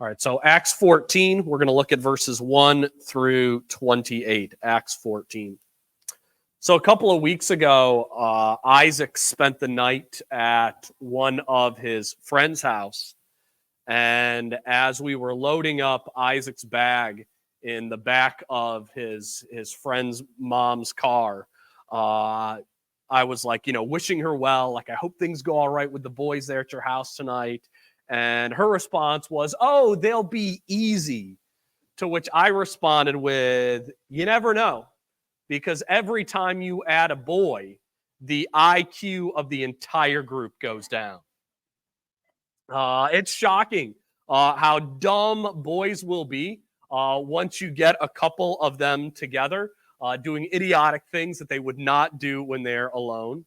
All right, so Acts 14, we're going to look at verses 1 through 28. Acts 14. So a couple of weeks ago, Isaac spent the night at one of his friend's house. And as we were loading up Isaac's bag in the back of his friend's mom's car, I was like, wishing her well. Like, I hope things go all right with the boys there at your house tonight. And her response was, "Oh, they'll be easy." To which I responded with, "You never know, because every time you add a boy, the IQ of the entire group goes down." It's shocking how dumb boys will be once you get a couple of them together doing idiotic things that they would not do when they're alone.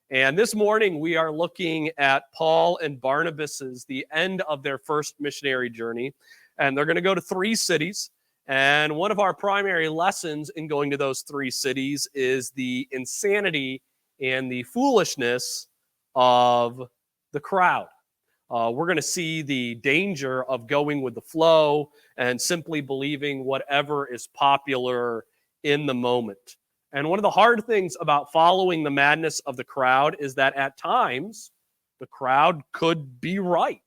And this morning, we are looking at Paul and Barnabas's, the end of their first missionary journey. And they're going to go to 3 cities. And one of our primary lessons in going to those 3 cities is the insanity and the foolishness of the crowd. We're going to see the danger of going with the flow and simply believing whatever is popular in the moment. And one of the hard things about following the madness of the crowd is that at times the crowd could be right.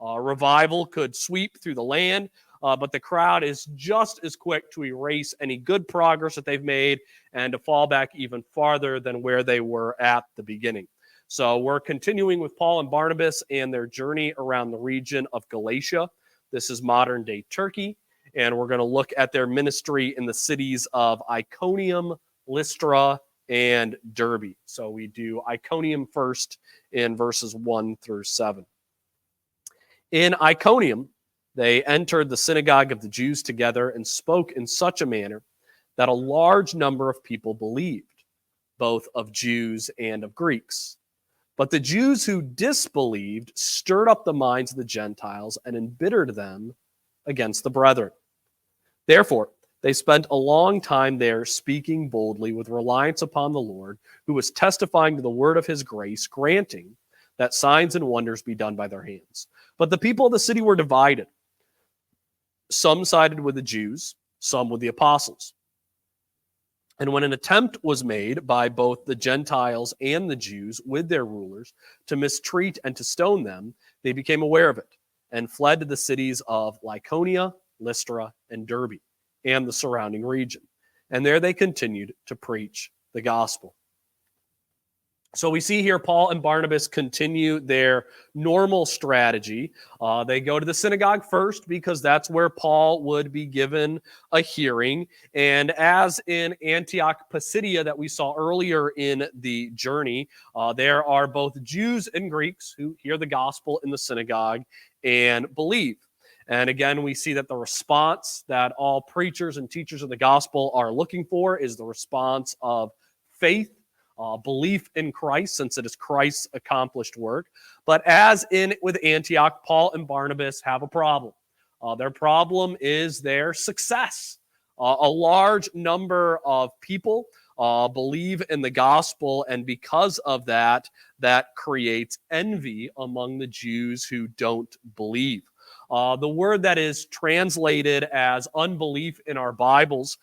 Revival could sweep through the land, but the crowd is just as quick to erase any good progress that they've made and to fall back even farther than where they were at the beginning. So we're continuing with Paul and Barnabas and their journey around the region of Galatia. This is modern-day Turkey, and we're going to look at their ministry in the cities of Iconium, Lystra, and Derbe. So we do Iconium first in verses 1 through 7. In Iconium, they entered the synagogue of the Jews together and spoke in such a manner that a large number of people believed, both of Jews and of Greeks. But the Jews who disbelieved stirred up the minds of the Gentiles and embittered them against the brethren. Therefore, they spent a long time there speaking boldly with reliance upon the Lord, who was testifying to the word of his grace, granting that signs and wonders be done by their hands. But the people of the city were divided. Some sided with the Jews, some with the apostles. And when an attempt was made by both the Gentiles and the Jews with their rulers to mistreat and to stone them, they became aware of it and fled to the cities of Lycaonia, Lystra, and Derbe, and the surrounding region. And there they continued to preach the gospel. So we see here Paul and Barnabas continue their normal strategy. They go to the synagogue first because that's where Paul would be given a hearing. And as in Antioch Pisidia that we saw earlier in the journey, there are both Jews and Greeks who hear the gospel in the synagogue and believe. And again, we see that the response that all preachers and teachers of the gospel are looking for is the response of faith. Belief in Christ, since it is Christ's accomplished work. But as in with Antioch, Paul and Barnabas have a problem. Their problem is their success. A large number of people believe in the gospel, and because of that, that creates envy among the Jews who don't believe. The word that is translated as unbelief in our Bibles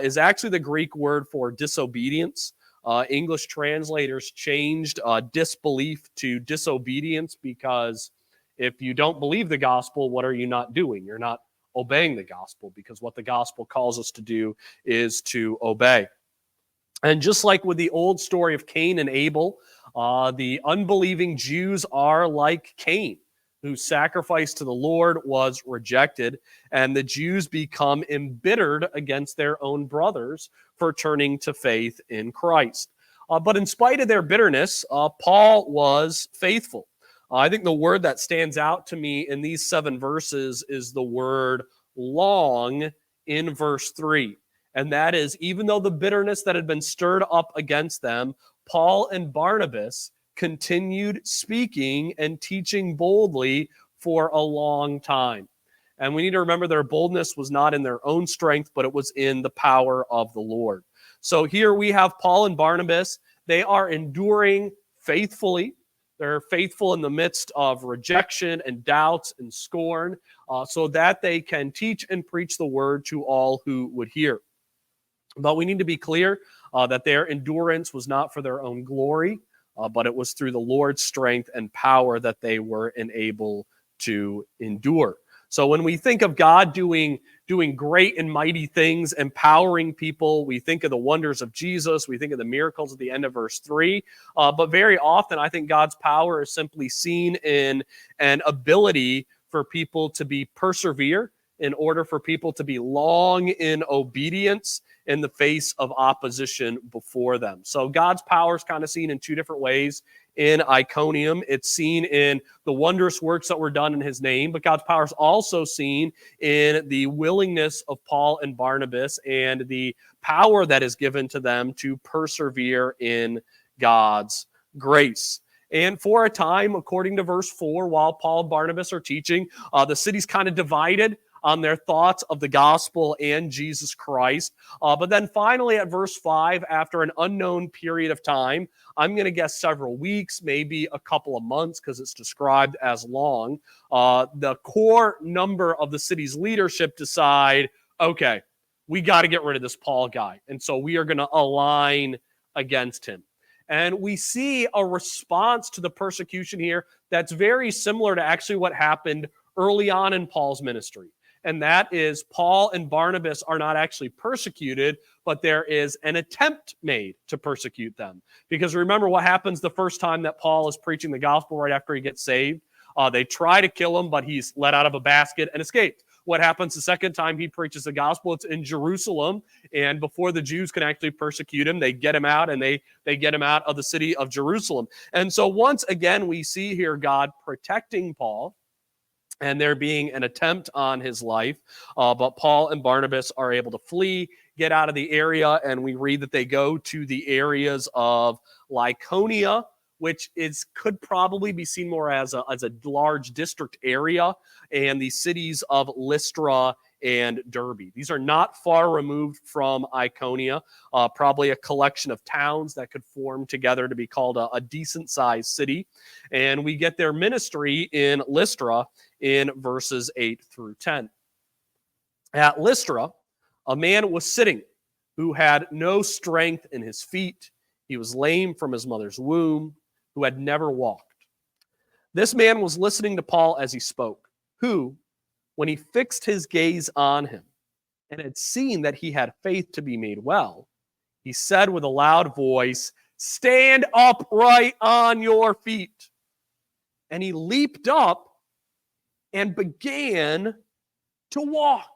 is actually the Greek word for disobedience. English translators changed disbelief to disobedience because if you don't believe the gospel, what are you not doing? You're not obeying the gospel, because what the gospel calls us to do is to obey. And just like with the old story of Cain and Abel, the unbelieving Jews are like Cain, whose sacrifice to the Lord was rejected, and the Jews become embittered against their own brothers for turning to faith in Christ. But in spite of their bitterness, Paul was faithful. I think the word that stands out to me in these 7 verses is the word long in verse 3. And that is, even though the bitterness that had been stirred up against them, Paul and Barnabas continued speaking and teaching boldly for a long time. And we need to remember their boldness was not in their own strength, but it was in the power of the Lord. So here we have Paul and Barnabas. They are enduring faithfully They're faithful in the midst of rejection and doubts and scorn, so that they can teach and preach the word to all who would hear. But we need to be clear that their endurance was not for their own glory, but it was through the Lord's strength and power that they were enabled to endure. So when we think of God doing great and mighty things, empowering people, we think of the wonders of Jesus, we think of the miracles at the end of verse 3. But very often, I think God's power is simply seen in an ability for people to be persevere, in order for people to be long in obedience in the face of opposition before them. So God's power is kind of seen in two different ways. In Iconium, it's seen in the wondrous works that were done in his name, but God's power is also seen in the willingness of Paul and Barnabas and the power that is given to them to persevere in God's grace. And for a time, according to verse 4, while Paul and Barnabas are teaching, the city's kind of divided on their thoughts of the gospel and Jesus Christ. But then finally at verse 5, after an unknown period of time, I'm going to guess several weeks, maybe a couple of months because it's described as long, the core number of the city's leadership decide, okay, we got to get rid of this Paul guy. And so we are going to align against him. And we see a response to the persecution here that's very similar to actually what happened early on in Paul's ministry. And that is Paul and Barnabas are not actually persecuted, but there is an attempt made to persecute them. Because remember what happens the first time that Paul is preaching the gospel right after he gets saved? They try to kill him, but he's let out of a basket and escaped. What happens the second time he preaches the gospel? It's in Jerusalem, and before the Jews can actually persecute him, they get him out, and they get him out of the city of Jerusalem. And so once again, we see here God protecting Paul, and there being an attempt on his life. But Paul and Barnabas are able to flee, get out of the area, and we read that they go to the areas of Lycaonia, which could probably be seen more as a large district area, and the cities of Lystra and Derbe. These are not far removed from Iconium, probably a collection of towns that could form together to be called a decent-sized city. And we get their ministry in Lystra in verses 8 through 10. At Lystra, a man was sitting who had no strength in his feet. He was lame from his mother's womb, who had never walked. This man was listening to Paul as he spoke, who, when he fixed his gaze on him and had seen that he had faith to be made well, he said with a loud voice, "Stand upright on your feet." And he leaped up and began to walk.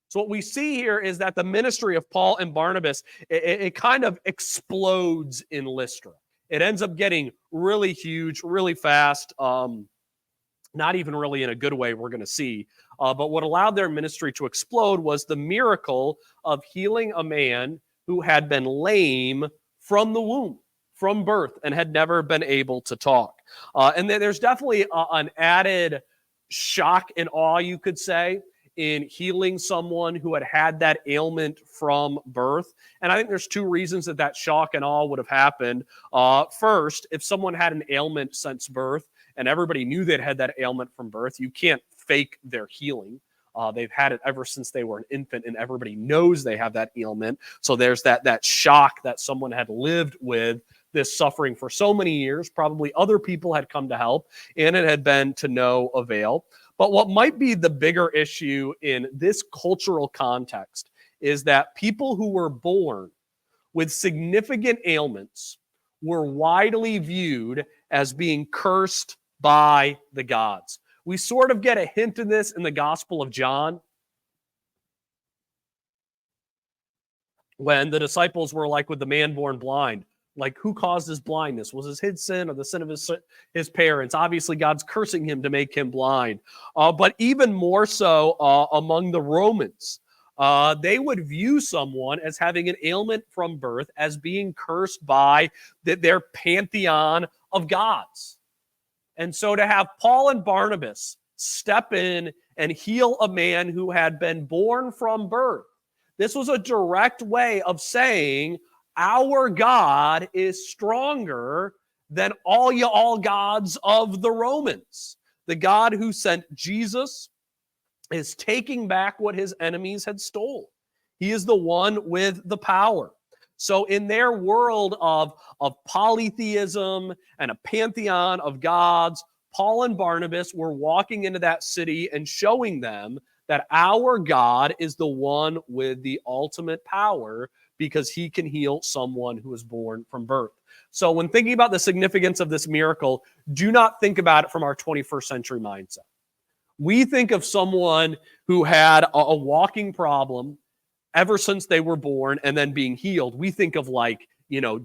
So what we see here is that the ministry of Paul and Barnabas, it kind of explodes in Lystra. It ends up getting really huge, really fast, not even really in a good way, we're going to see. But what allowed their ministry to explode was the miracle of healing a man who had been lame from the womb, from birth, and had never been able to talk. And then there's definitely an added shock and awe, you could say, in healing someone who had that ailment from birth. And I think there's two reasons that shock and awe would have happened. First, if someone had an ailment since birth and everybody knew they'd had that ailment from birth, you can't fake their healing. They've had it ever since they were an infant, and everybody knows they have that ailment. So there's that shock that someone had lived with this suffering for so many years. Probably other people had come to help, and it had been to no avail. But what might be the bigger issue in this cultural context is that people who were born with significant ailments were widely viewed as being cursed by the gods. We sort of get a hint of this in the Gospel of John, when the disciples were like with the man born blind. Like, who caused his blindness? Was it his sin or the sin of his parents? Obviously, God's cursing him to make him blind. But even more so among the Romans, they would view someone as having an ailment from birth as being cursed by their pantheon of gods. And so to have Paul and Barnabas step in and heal a man who had been born from birth, this was a direct way of saying, our God is stronger than all gods of the Romans. The God who sent Jesus is taking back what his enemies had stole. He is the one with the power. So in their world of polytheism and a pantheon of gods, Paul and Barnabas were walking into that city and showing them that our God is the one with the ultimate power because he can heal someone who is born from birth. So when thinking about the significance of this miracle, do not think about it from our 21st century mindset. We think of someone who had a walking problem ever since they were born and then being healed. We think of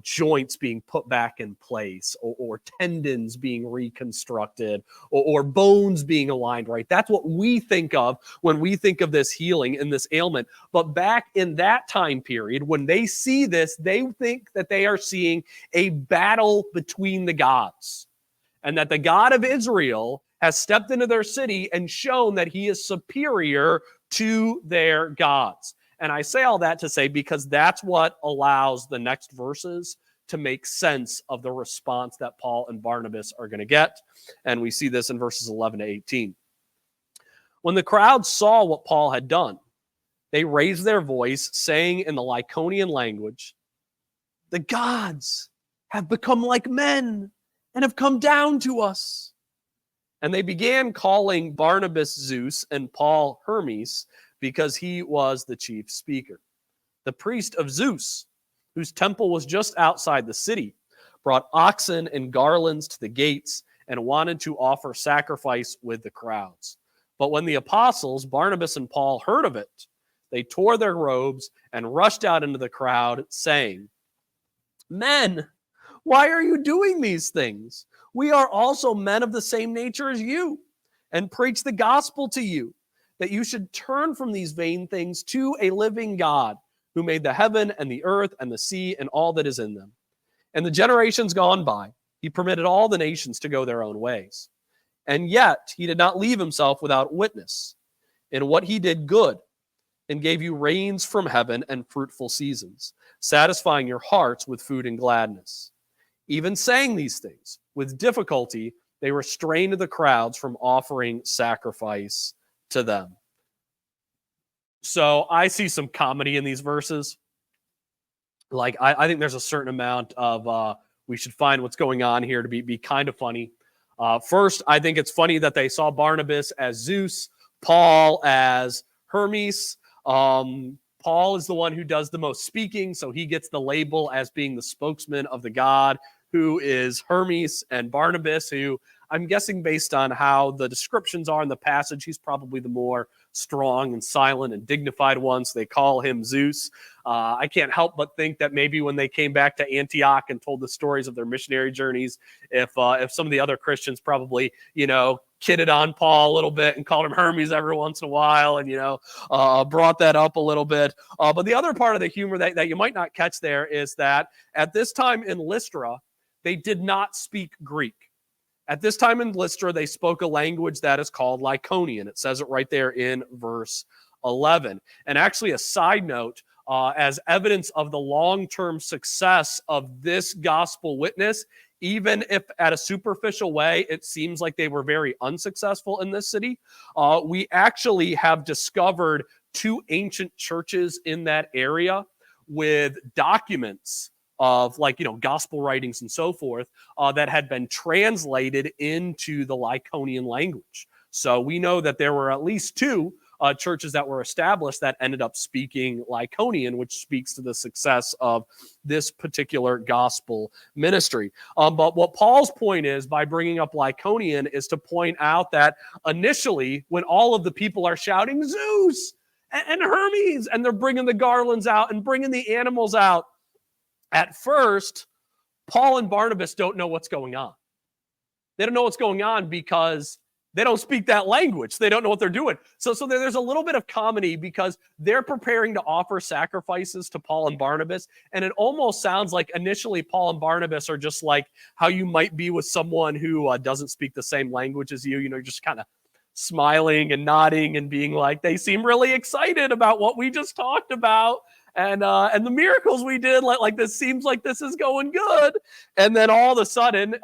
joints being put back in place or tendons being reconstructed or bones being aligned right. That's what we think of when we think of this healing and this ailment. But back in that time period, when they see this, they think that they are seeing a battle between the gods and that the God of Israel has stepped into their city and shown that he is superior to their gods. And I say all that to say because that's what allows the next verses to make sense of the response that Paul and Barnabas are going to get. And we see this in verses 11 to 18. When the crowd saw what Paul had done, they raised their voice, saying in the Lycaonian language, "The gods have become like men and have come down to us." And they began calling Barnabas Zeus and Paul Hermes because he was the chief speaker. The priest of Zeus, whose temple was just outside the city, brought oxen and garlands to the gates and wanted to offer sacrifice with the crowds. But when the apostles, Barnabas and Paul, heard of it, they tore their robes and rushed out into the crowd, saying, "Men, why are you doing these things? We are also men of the same nature as you, and preach the gospel to you, that you should turn from these vain things to a living God, who made the heaven and the earth and the sea and all that is in them. And the generations gone by, he permitted all the nations to go their own ways. And yet he did not leave himself without witness. In what he did good, and gave you rains from heaven and fruitful seasons, satisfying your hearts with food and gladness. Even saying these things, with difficulty, they restrained the crowds from offering sacrifice to them." So I see some comedy in these verses. I think there's a certain amount of we should find what's going on here to be kind of funny. First, I think it's funny that they saw Barnabas as Zeus, Paul as Hermes. Paul is the one who does the most speaking, so he gets the label as being the spokesman of the God who is Hermes, and Barnabas, who I'm guessing based on how the descriptions are in the passage, he's probably the more strong and silent and dignified one, so they call him Zeus. I can't help but think that maybe when they came back to Antioch and told the stories of their missionary journeys, if some of the other Christians probably, kidded on Paul a little bit and called him Hermes every once in a while and, brought that up a little bit. But the other part of the humor that you might not catch there is that at this time in Lystra, they did not speak Greek. At this time in Lystra, they spoke a language that is called Lycaonian. It says it right there in verse 11. And actually, a side note, as evidence of the long-term success of this gospel witness, even if at a superficial way, it seems like they were very unsuccessful in this city, we actually have discovered 2 ancient churches in that area with documents of gospel writings and so forth that had been translated into the Lycaonian language. So we know that there were at least 2 churches that were established that ended up speaking Lycaonian, which speaks to the success of this particular gospel ministry. But what Paul's point is by bringing up Lycaonian is to point out that initially when all of the people are shouting Zeus and Hermes and they're bringing the garlands out and bringing the animals out, at first, Paul and Barnabas don't know what's going on. They don't know what's going on because they don't speak that language. They don't know what they're doing. So there's a little bit of comedy because they're preparing to offer sacrifices to Paul and Barnabas. And it almost sounds like initially Paul and Barnabas are just like how you might be with someone who doesn't speak the same language as you, just kind of smiling and nodding and being like, they seem really excited about what we just talked about. and the miracles we did, like this seems like this is going good. And then all of a sudden,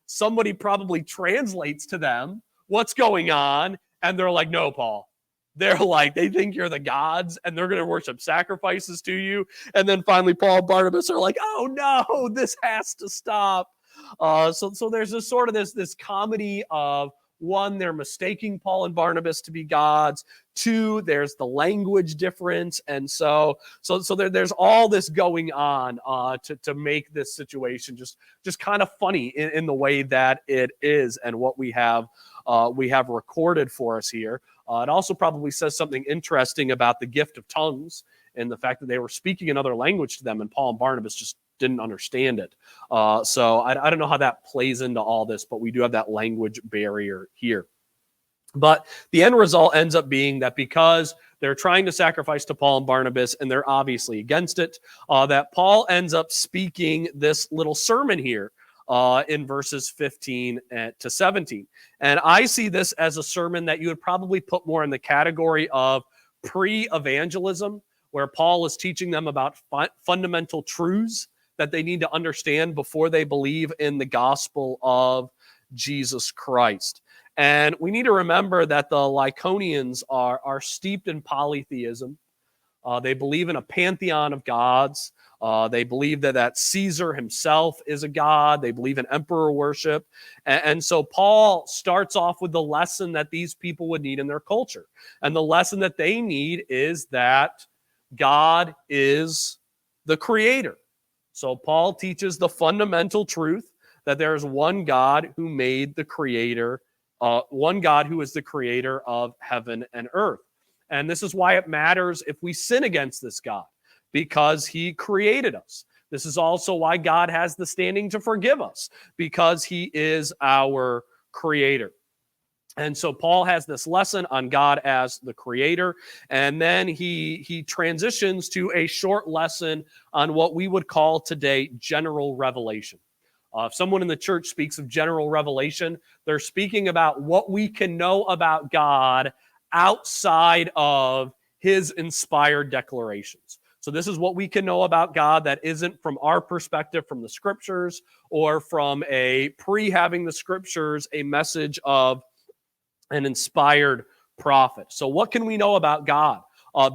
somebody probably translates to them what's going on, and they're like, no, Paul. They're like, they think you're the gods, and they're going to worship sacrifices to you. And then finally, Paul and Barnabas are like, oh no, this has to stop. So there's this sort of this comedy of, one, they're mistaking Paul and Barnabas to be gods. Two, there's the language difference, and so there's all this going on to make this situation just kind of funny in the way that it is, and what we have recorded for us here. It also probably says something interesting about the gift of tongues and the fact that they were speaking another language to them, and Paul and Barnabas just didn't understand it. So I don't know how that plays into all this, but we do have that language barrier here. But the end result ends up being that because they're trying to sacrifice to Paul and Barnabas, and they're obviously against it, that Paul ends up speaking this little sermon here in verses 15 to 17. And I see this as a sermon that you would probably put more in the category of pre-evangelism, where Paul is teaching them about fundamental truths that they need to understand before they believe in the gospel of Jesus Christ. And we need to remember that the Lycaonians are steeped in polytheism. They believe in a pantheon of gods. They believe that Caesar himself is a god. They believe in emperor worship. And so Paul starts off with the lesson that these people would need in their culture. And the lesson that they need is that God is the creator. So Paul teaches the fundamental truth that there is one God who made the creator, one God who is the creator of heaven and earth. And this is why it matters if we sin against this God, because he created us. This is also why God has the standing to forgive us, because he is our creator. And so Paul has this lesson on God as the creator, and then he transitions to a short lesson on what we would call today general revelation. If someone in the church speaks of general revelation, they're speaking about what we can know about God outside of his inspired declarations. So this is what we can know about God that isn't from our perspective from the scriptures, or from a pre-having the scriptures, a message of an inspired prophet. So what can we know about God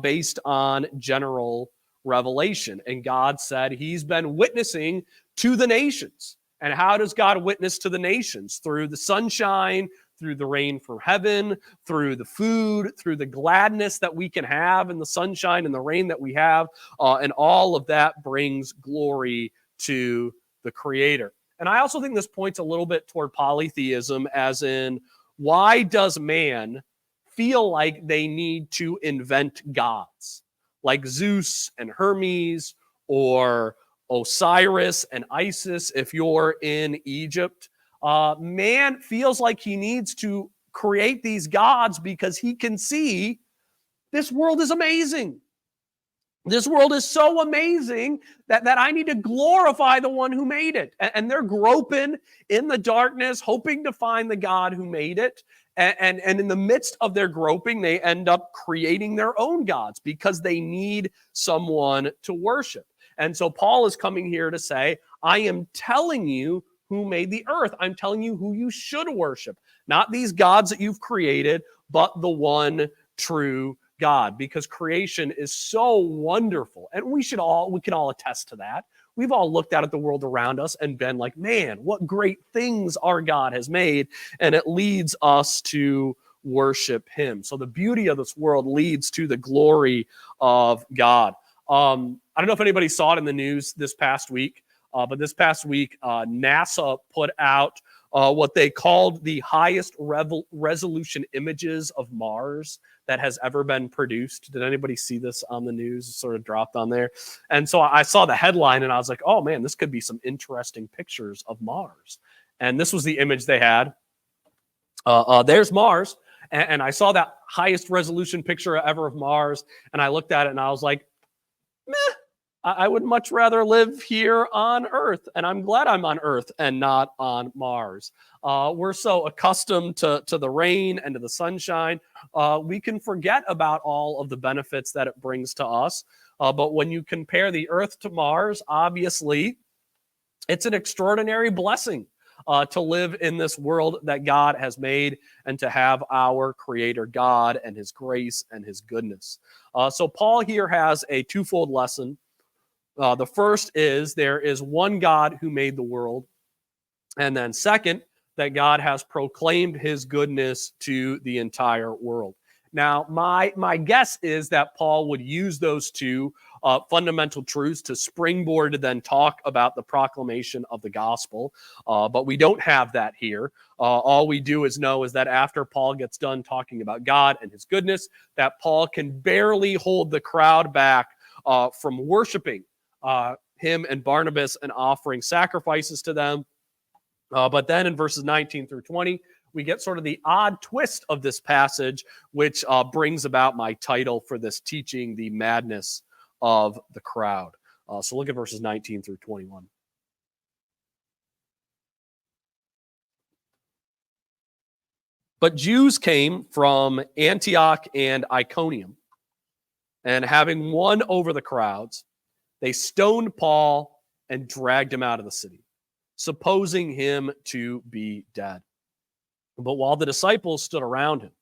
based on general revelation? And God said he's been witnessing to the nations. And how does God witness to the nations? Through the sunshine, through the rain from heaven, through the food, through the gladness that we can have in the sunshine and the rain that we have. And all of that brings glory to the Creator. And I also think this points a little bit toward polytheism, as in, why does man feel like they need to invent gods like Zeus and Hermes, or Osiris and Isis if you're in Egypt? Man feels like he needs to create these gods because he can see this world is amazing. This world is so amazing that I need to glorify the one who made it. And they're groping in the darkness, hoping to find the God who made it. And in the midst of their groping, they end up creating their own gods because they need someone to worship. And so Paul is coming here to say, I am telling you who made the earth. I'm telling you who you should worship. Not these gods that you've created, but the one true God, because creation is so wonderful. And we can all attest to that. We've all looked out at the world around us and been like, man, what great things our God has made. And it leads us to worship him. So the beauty of this world leads to the glory of God. I don't know if anybody saw it in the news this past week, but this past week, NASA put out what they called the highest resolution images of Mars that has ever been produced. Did anybody see this on the news? It sort of dropped on there. And so I saw the headline and I was like, oh man, this could be some interesting pictures of Mars. And this was the image they had. There's Mars. And I saw that highest resolution picture ever of Mars. And I looked at it and I was like, meh. I would much rather live here on Earth, and I'm glad I'm on Earth and not on Mars. We're so accustomed to the rain and to the sunshine, we can forget about all of the benefits that it brings to us. But when you compare the Earth to Mars, obviously, it's an extraordinary blessing to live in this world that God has made and to have our Creator God and His grace and His goodness. So Paul here has a twofold lesson. The first is there is one God who made the world. And then second, that God has proclaimed his goodness to the entire world. Now, my guess is that Paul would use those two fundamental truths to springboard to then talk about the proclamation of the gospel. But we don't have that here. All we do is know is that after Paul gets done talking about God and his goodness, that Paul can barely hold the crowd back from worshiping him and Barnabas and offering sacrifices to them. But then in verses 19 through 20, we get sort of the odd twist of this passage, which brings about my title for this teaching, The Madness of the Crowd. So look at verses 19 through 21. But Jews came from Antioch and Iconium, and having won over the crowds, they stoned Paul and dragged him out of the city, supposing him to be dead. But while the disciples stood around him,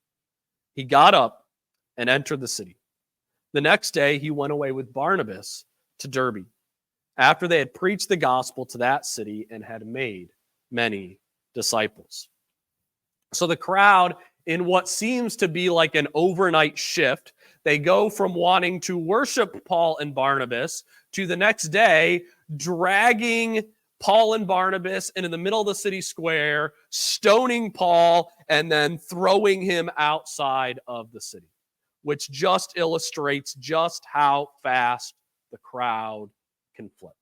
he got up and entered the city. The next day, he went away with Barnabas to Derbe, after they had preached the gospel to that city and had made many disciples. So the crowd, in what seems to be like an overnight shift, they go from wanting to worship Paul and Barnabas to the next day dragging Paul and Barnabas in the middle of the city square, stoning Paul, and then throwing him outside of the city, which just illustrates just how fast the crowd can flip.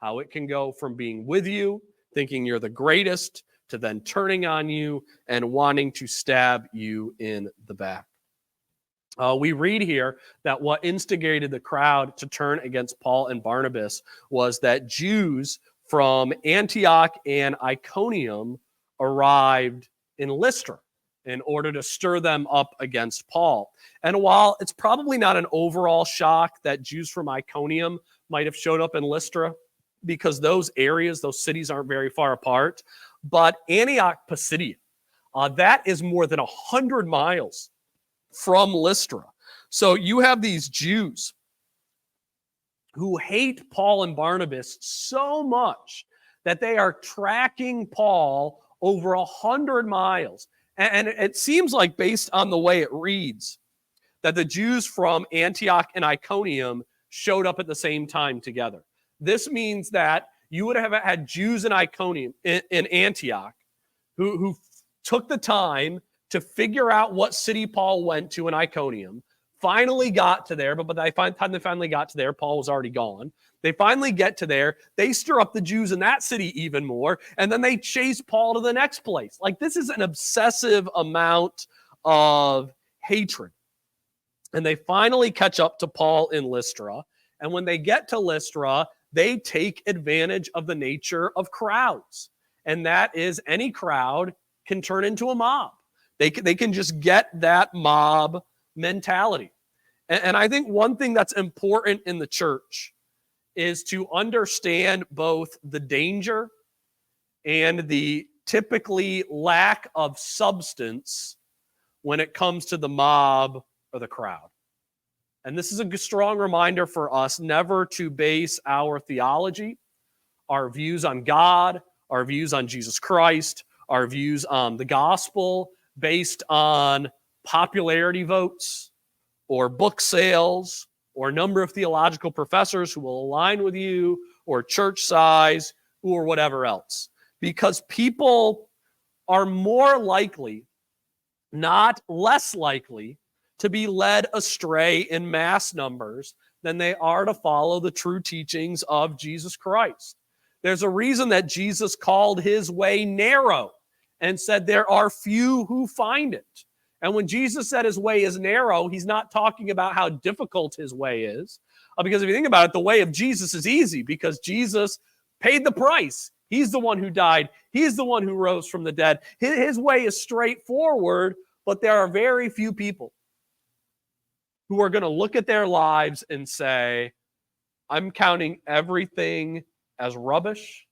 How it can go from being with you, thinking you're the greatest, to then turning on you and wanting to stab you in the back. We read here that what instigated the crowd to turn against Paul and Barnabas was that Jews from Antioch and Iconium arrived in Lystra in order to stir them up against Paul. And while it's probably not an overall shock that Jews from Iconium might have showed up in Lystra, because those areas, those cities aren't very far apart, but Antioch Pisidia, that is more than 100 miles from Lystra. So you have these Jews who hate Paul and Barnabas so much that they are tracking Paul over 100 miles. And it seems like, based on the way it reads, that the Jews from Antioch and Iconium showed up at the same time together. This means that you would have had Jews in Iconium, in Antioch, who took the time to figure out what city Paul went to in Iconium, finally got to there, but by the time they finally got to there, Paul was already gone. They finally get to there. They stir up the Jews in that city even more, and then they chase Paul to the next place. Like, this is an obsessive amount of hatred. And they finally catch up to Paul in Lystra, and when they get to Lystra, they take advantage of the nature of crowds. And that is, any crowd can turn into a mob. They can just get that mob mentality. And I think one thing that's important in the church is to understand both the danger and the typically lack of substance when it comes to the mob or the crowd. And this is a strong reminder for us never to base our theology, our views on God, our views on Jesus Christ, our views on the gospel based on popularity votes or book sales or number of theological professors who will align with you or church size or whatever else. Because people are more likely, not less likely, to be led astray in mass numbers than they are to follow the true teachings of Jesus Christ. There's a reason that Jesus called his way narrow and said there are few who find it. And when Jesus said his way is narrow, he's not talking about how difficult his way is. Because if you think about it, the way of Jesus is easy because Jesus paid the price. He's the one who died. He's the one who rose from the dead. His way is straightforward, but there are very few people who are going to look at their lives and say, I'm counting everything as rubbish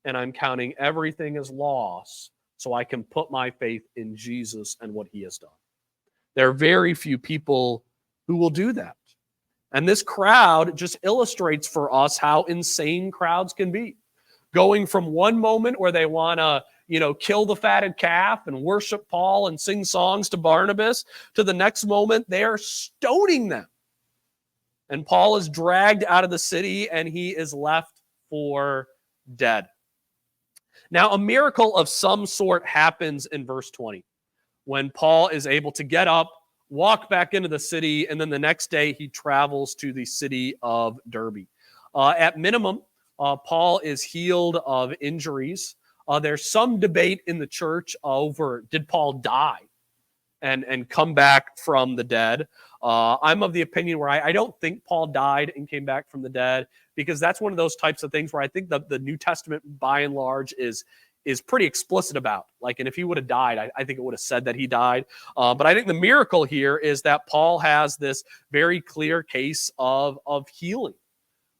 and I'm counting everything as loss so I can put my faith in Jesus and what he has done. There are very few people who will do that. And this crowd just illustrates for us how insane crowds can be. Going from one moment where they want to, kill the fatted calf and worship Paul and sing songs to Barnabas, to the next moment they are stoning them. And Paul is dragged out of the city and he is left for dead. Now, a miracle of some sort happens in verse 20 when Paul is able to get up, walk back into the city, and then the next day he travels to the city of Derbe. At minimum, Paul is healed of injuries. There's some debate in the church over, did Paul die and come back from the dead? I'm of the opinion where I don't think Paul died and came back from the dead, because that's one of those types of things where I think the New Testament, by and large, is pretty explicit about. And if he would have died, I think it would have said that he died. But I think the miracle here is that Paul has this very clear case of healing,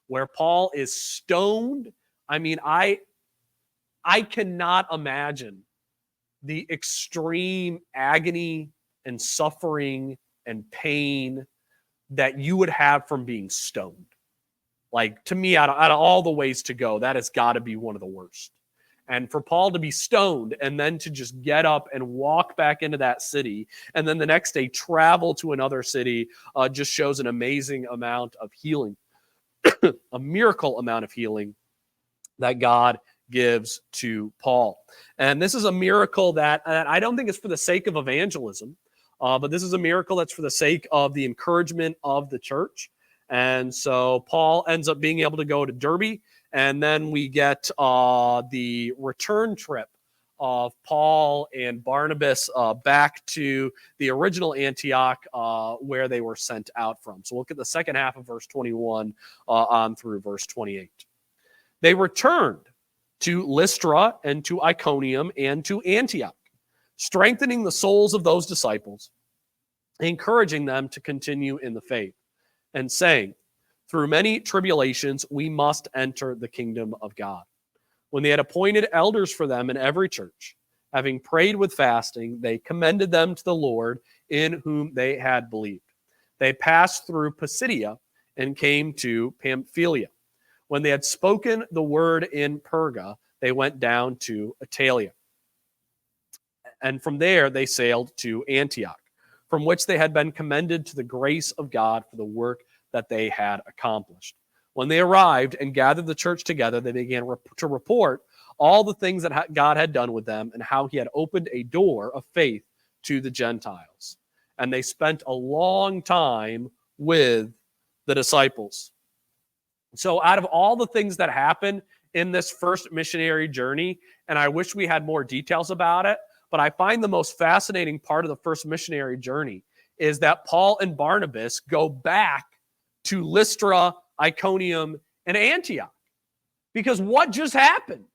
where Paul is stoned. I mean, I cannot imagine the extreme agony and suffering and pain that you would have from being stoned. To me, out of all the ways to go, that has got to be one of the worst. And for Paul to be stoned and then to just get up and walk back into that city and then the next day travel to another city just shows an amazing amount of healing, a miracle amount of healing that God gives to Paul. And this is a miracle that I don't think is for the sake of evangelism, but this is a miracle that's for the sake of the encouragement of the church. And so Paul ends up being able to go to Derbe, and then we get the return trip of Paul and Barnabas back to the original Antioch where they were sent out from. So look at the second half of verse 21 on through verse 28. They returned to Lystra and to Iconium and to Antioch, strengthening the souls of those disciples, encouraging them to continue in the faith, and saying, through many tribulations, we must enter the kingdom of God. When they had appointed elders for them in every church, having prayed with fasting, they commended them to the Lord in whom they had believed. They passed through Pisidia and came to Pamphylia. When they had spoken the word in Perga, they went down to Attalia. And from there they sailed to Antioch, from which they had been commended to the grace of God for the work that they had accomplished. When they arrived and gathered the church together, they began to report all the things that God had done with them and how he had opened a door of faith to the Gentiles. And they spent a long time with the disciples. So out of all the things that happened in this first missionary journey, and I wish we had more details about it, but I find the most fascinating part of the first missionary journey is that Paul and Barnabas go back to Lystra, Iconium, and Antioch. Because what just happened?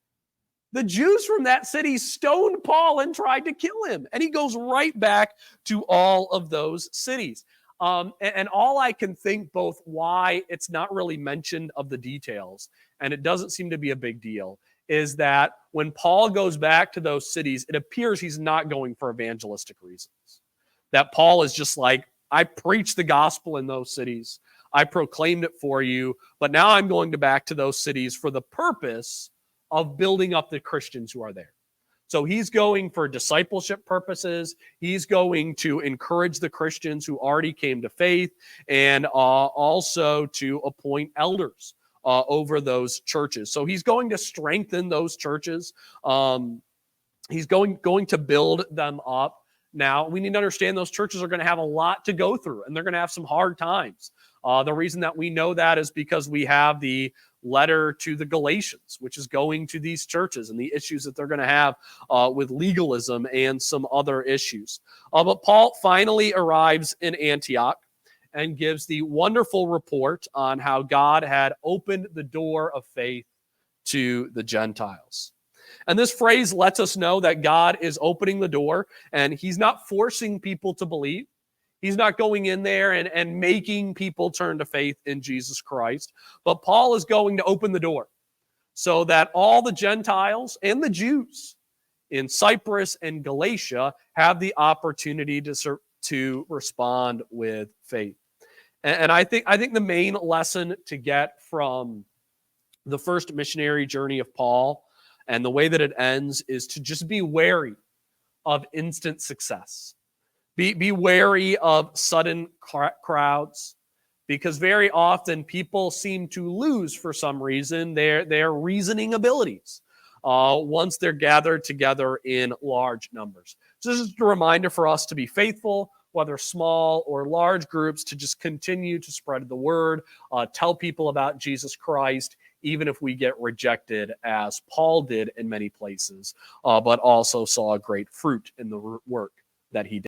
The Jews from that city stoned Paul and tried to kill him. And he goes right back to all of those cities. And all I can think both why it's not really mentioned of the details, and it doesn't seem to be a big deal, is that when Paul goes back to those cities, it appears he's not going for evangelistic reasons. That Paul is just like, I preached the gospel in those cities. I proclaimed it for you, but now I'm going back to those cities for the purpose of building up the Christians who are there. So he's going for discipleship purposes. He's going to encourage the Christians who already came to faith, and also to appoint elders over those churches. So he's going to strengthen those churches. He's going to build them up. Now, we need to understand those churches are going to have a lot to go through, and they're going to have some hard times. The reason that we know that is because we have the letter to the Galatians, which is going to these churches and the issues that they're going to have with legalism and some other issues. But Paul finally arrives in Antioch and gives the wonderful report on how God had opened the door of faith to the Gentiles. And this phrase lets us know that God is opening the door and he's not forcing people to believe. He's not going in there and making people turn to faith in Jesus Christ. But Paul is going to open the door so that all the Gentiles and the Jews in Cyprus and Galatia have the opportunity to respond with faith. And I think the main lesson to get from the first missionary journey of Paul and the way that it ends is to just be wary of instant success. Be wary of sudden crowds, because very often people seem to lose, for some reason, their reasoning abilities once they're gathered together in large numbers. So this is a reminder for us to be faithful, whether small or large groups, to just continue to spread the word, tell people about Jesus Christ, even if we get rejected, as Paul did in many places, but also saw great fruit in the work that he did.